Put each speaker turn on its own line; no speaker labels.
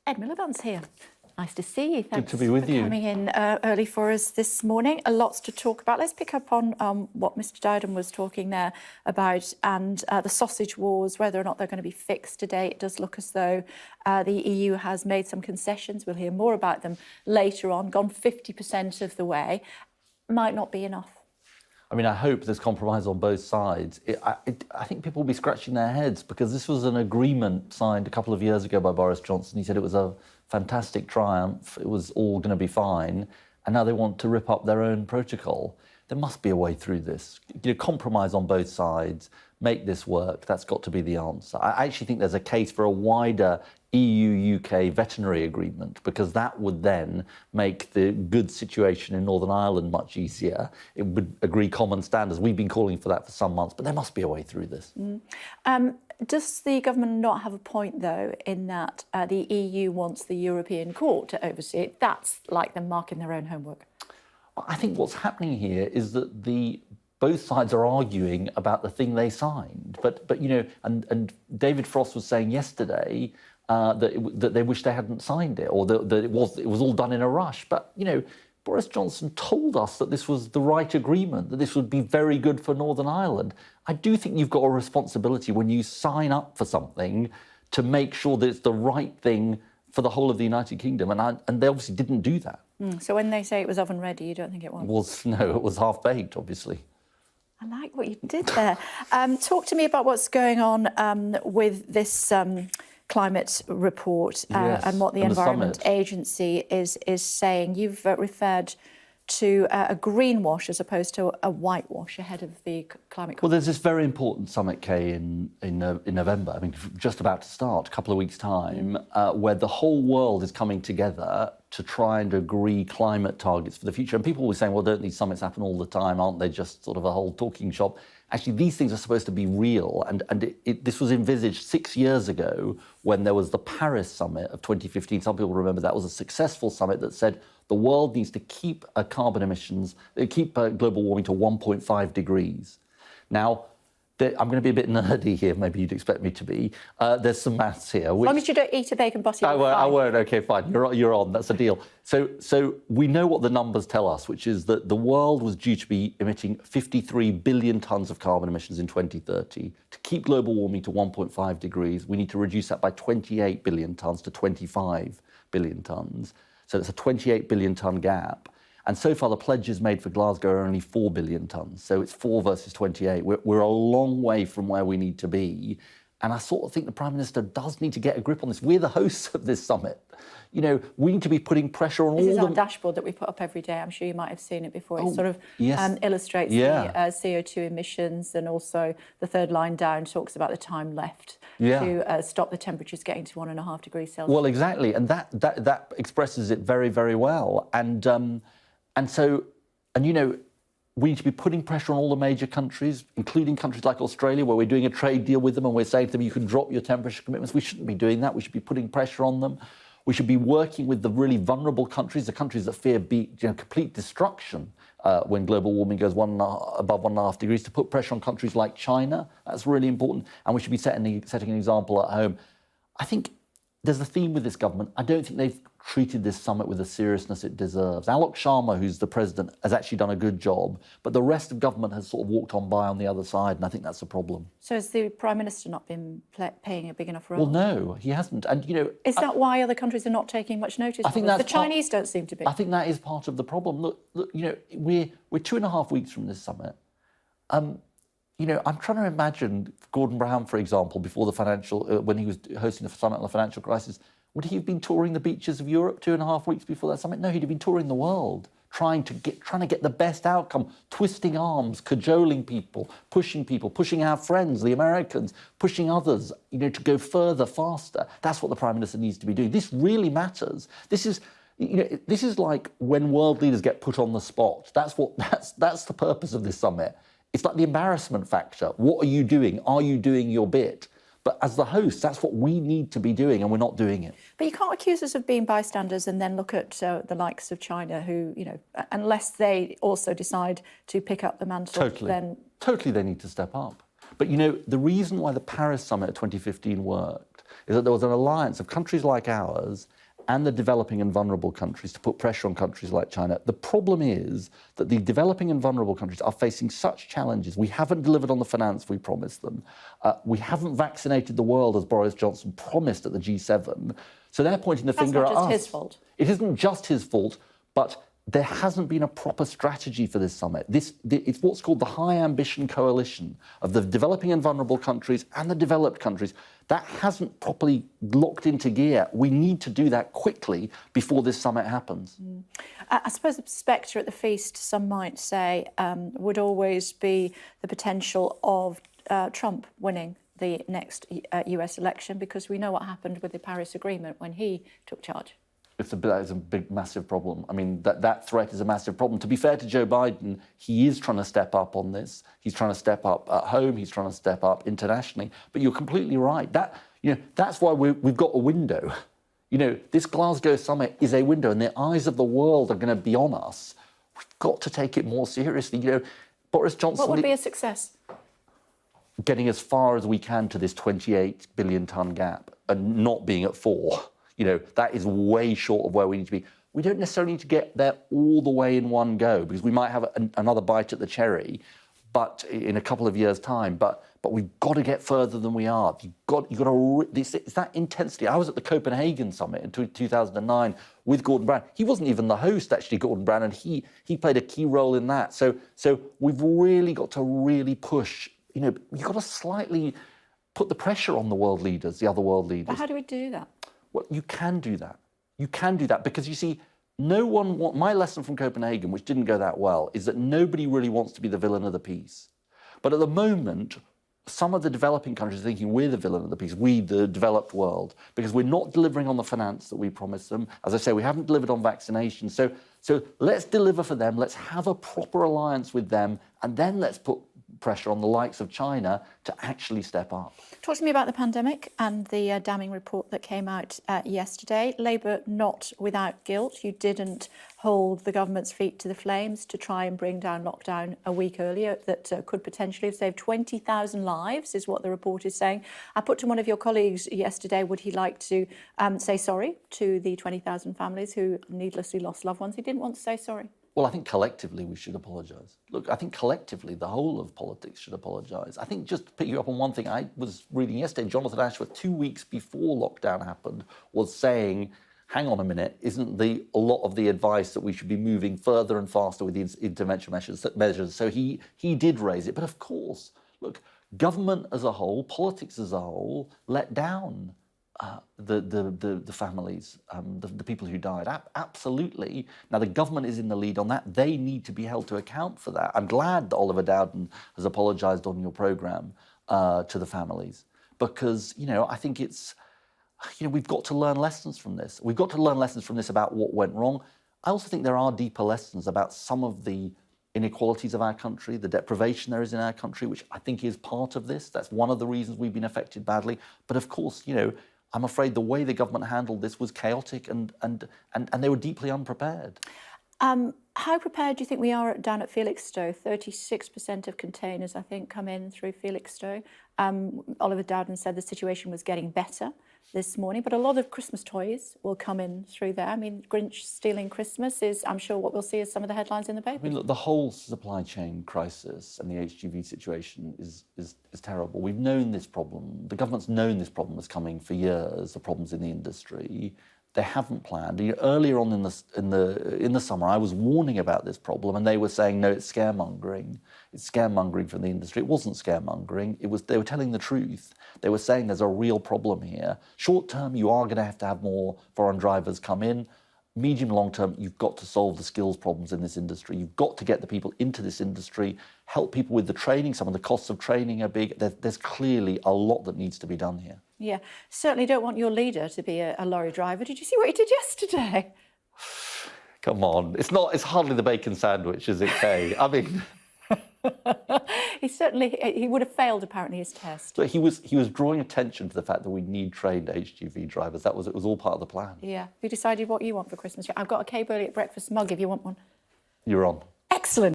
Ed Miliband's here. Nice to see you. Thanks
Good to be with you.
coming in early for us this morning. Lots to talk about. Let's pick up on what Mr. Dowden was talking there about and the sausage wars, whether or not they're going to be fixed today. It does look as though the EU has made some concessions. We'll hear more about them later on. Gone 50% of the way. Might not be enough.
I mean, I hope there's compromise on both sides. I think people will be scratching their heads because this was an agreement signed a couple of years ago by Boris Johnson. He said it was a fantastic triumph. It was all going to be fine. And now they want to rip up their own protocol. There must be a way through this. Compromise on both sides, make this work. That's got to be the answer. I actually think there's a case for a wider EU-UK veterinary agreement because that would then make the goods situation in Northern Ireland much easier. It would agree common standards. We've been calling for that for some months, but there must be a way through this.
Does the government not have a point, though, in that the EU wants the European Court to oversee it? That's like them marking their own homework.
I think what's happening here is that both sides are arguing about the thing they signed. But you know, and David Frost was saying yesterday that they wish they hadn't signed it, or that it was all done in a rush. But you know, Boris Johnson told us that this was the right agreement, that this would be very good for Northern Ireland. I do think you've got a responsibility when you sign up for something to make sure that it's the right thing for the whole of the United Kingdom, and they obviously didn't do that.
So when they say it was oven ready, you don't think it was?
No, it was half baked, obviously.
I like what you did there. Talk to me about what's going on with this climate report and what the Environment Agency is saying. You've referred to a greenwash as opposed to a whitewash ahead of the climate conference.
Well, there's this very important summit, Kay, in November, I mean, just about to start, a couple of weeks' time, where the whole world is coming together to try and agree climate targets for the future. And people were saying, well, don't these summits happen all the time? Aren't they just sort of a whole talking shop? Actually, these things are supposed to be real. And this was envisaged 6 years ago when there was the Paris summit of 2015. Some people remember that was a successful summit that said the world needs to keep carbon emissions, keep global warming to 1.5 degrees. Now, I'm going to be a bit nerdy here, maybe you'd expect me to be. There's some maths here.
As long as you don't eat a bacon butty,
I won't, OK, fine, you're on, that's a deal. So we know what the numbers tell us, which is that the world was due to be emitting 53 billion tonnes of carbon emissions in 2030. To keep global warming to 1.5 degrees, we need to reduce that by 28 billion tonnes to 25 billion tonnes. So it's a 28 billion tonne gap. And so far, the pledges made for Glasgow are only 4 billion tonnes. So it's 4 versus 28. We're a long way from where we need to be. And I sort of think the Prime Minister does need to get a grip on this. We're the hosts of this summit. You know, we need to be putting pressure on all
This is our dashboard that we put up every day. I'm sure you might have seen it before. It sort of illustrates the CO2 emissions, and also the third line down talks about the time left to stop the temperatures getting to 1.5 degrees Celsius.
Well, exactly. And that expresses it very, very well. And so, you know, we need to be putting pressure on all the major countries, including countries like Australia, where we're doing a trade deal with them and we're saying to them, you can drop your temperature commitments. We shouldn't be doing that. We should be putting pressure on them. We should be working with the really vulnerable countries, the countries that fear complete destruction when global warming goes above 1.5 degrees, to put pressure on countries like China. That's really important. And we should be setting an example at home. I think there's a theme with this government. I don't think they've treated this summit with the seriousness it deserves. Alok Sharma, who's the president, has actually done a good job, but the rest of government has sort of walked on by on the other side, and I think that's a problem.
So has the Prime Minister not been paying a big enough role?
Well, no, he hasn't. And, you know...
Is that why other countries are not taking much notice?
I think that's
the Chinese don't seem to be.
I think that is part of the problem. Look, you know, we're 2.5 weeks from this summit. You know, I'm trying to imagine Gordon Brown, for example, before the when he was hosting the summit on the financial crisis, would he have been touring the beaches of Europe 2.5 weeks before that summit? No, he'd have been touring the world, trying to get the best outcome, twisting arms, cajoling people, pushing our friends, the Americans, pushing others, you know, to go further, faster. That's what the Prime Minister needs to be doing. This really matters. This is, you know, this is like when world leaders get put on the spot. That's the purpose of this summit. It's like the embarrassment factor. What are you doing? Are you doing your bit? But as the host, that's what we need to be doing, and we're not doing it.
But you can't accuse us of being bystanders and then look at the likes of China, who, you know, unless they also decide to pick up the mantle,
Totally, they need to step up. But, you know, the reason why the Paris summit of 2015 worked is that there was an alliance of countries like ours and the developing and vulnerable countries to put pressure on countries like China. The problem is that the developing and vulnerable countries are facing such challenges. We haven't delivered on the finance we promised them. We haven't vaccinated the world as Boris Johnson promised at the G7. So they're pointing the finger at us.
That's not just his fault.
It isn't just his fault, but there hasn't been a proper strategy for this summit. It's what's called the High Ambition Coalition of the developing and vulnerable countries and the developed countries. That hasn't properly locked into gear. We need to do that quickly before this summit happens.
I suppose the spectre at the feast, some might say, would always be the potential of Trump winning the next US election, because we know what happened with the Paris Agreement when he took charge.
That is a big, massive problem. I mean, that threat is a massive problem. To be fair to Joe Biden, he is trying to step up on this. He's trying to step up at home. He's trying to step up internationally. But you're completely right. That's why we've got a window. This Glasgow summit is a window, and the eyes of the world are going to be on us. We've got to take it more seriously. Boris Johnson...
What would be a success?
Getting as far as we can to this 28 billion tonne gap and not being at 4. That is way short of where we need to be. We don't necessarily need to get there all the way in one go, because we might have another bite at the cherry, but in a couple of years' time. But we've got to get further than we are. It's that intensity. I was at the Copenhagen summit in 2009 with Gordon Brown. He wasn't even the host, actually, Gordon Brown, and he played a key role in that. So we've really got to really push. You've got to slightly put the pressure on the world leaders, the other world leaders.
But how do we do that?
Well, you can do that. You can do that because, you see, my lesson from Copenhagen, which didn't go that well, is that nobody really wants to be the villain of the piece. But at the moment, some of the developing countries are thinking we're the villain of the piece, we, the developed world, because we're not delivering on the finance that we promised them. As I say, we haven't delivered on vaccination. So let's deliver for them. Let's have a proper alliance with them, and then let's put pressure on the likes of China to actually step up.
Talk to me about the pandemic and the damning report that came out yesterday. Labour not without guilt. You didn't hold the government's feet to the flames to try and bring down lockdown a week earlier that could potentially have saved 20,000 lives, is what the report is saying. I put to one of your colleagues yesterday, would he like to say sorry to the 20,000 families who needlessly lost loved ones? He didn't want to say sorry.
Well, I think collectively we should apologise. Look, I think collectively the whole of politics should apologise. I think just to pick you up on one thing, I was reading yesterday, Jonathan Ashworth, 2 weeks before lockdown happened, was saying, hang on a minute, isn't a lot of the advice that we should be moving further and faster with the intervention measures? So he did raise it. But of course, look, government as a whole, politics as a whole, let down the families, the people who died. Absolutely. Now, the government is in the lead on that. They need to be held to account for that. I'm glad that Oliver Dowden has apologised on your programme to the families, because, I think it's, we've got to learn lessons from this. We've got to learn lessons from this about what went wrong. I also think there are deeper lessons about some of the inequalities of our country, the deprivation there is in our country, which I think is part of this. That's one of the reasons we've been affected badly. But of course, I'm afraid the way the government handled this was chaotic and they were deeply unprepared.
How prepared do you think we are down at Felixstowe? 36% of containers, I think, come in through Felixstowe. Oliver Dowden said the situation was getting better this morning, but a lot of Christmas toys will come in through there. I mean, Grinch stealing Christmas is, I'm sure, what we'll see as some of the headlines in the paper.
I mean, look, the whole supply chain crisis and the HGV situation is terrible. We've known this problem. The government's known this problem was coming for years, the problems in the industry. They haven't planned. Earlier on in the summer, I was warning about this problem, and they were saying, no, it's scaremongering. It's scaremongering from the industry. It wasn't scaremongering. They were telling the truth. They were saying there's a real problem here. Short term, you are going to have more foreign drivers come in. Medium, long term, you've got to solve the skills problems in this industry. You've got to get the people into this industry, help people with the training. Some of the costs of training are big. There's clearly a lot that needs to be done here.
Yeah, certainly don't want your leader to be a lorry driver. Did you see what he did yesterday?
Come on, it's hardly the bacon sandwich, is it, Kay? I mean,
he would have failed apparently his test.
But he was drawing attention to the fact that we need trained HGV drivers. It was all part of the plan.
Yeah. Have you decided what you want for Christmas? I've got a Kay Burley at breakfast mug if you want one.
You're on.
Excellent.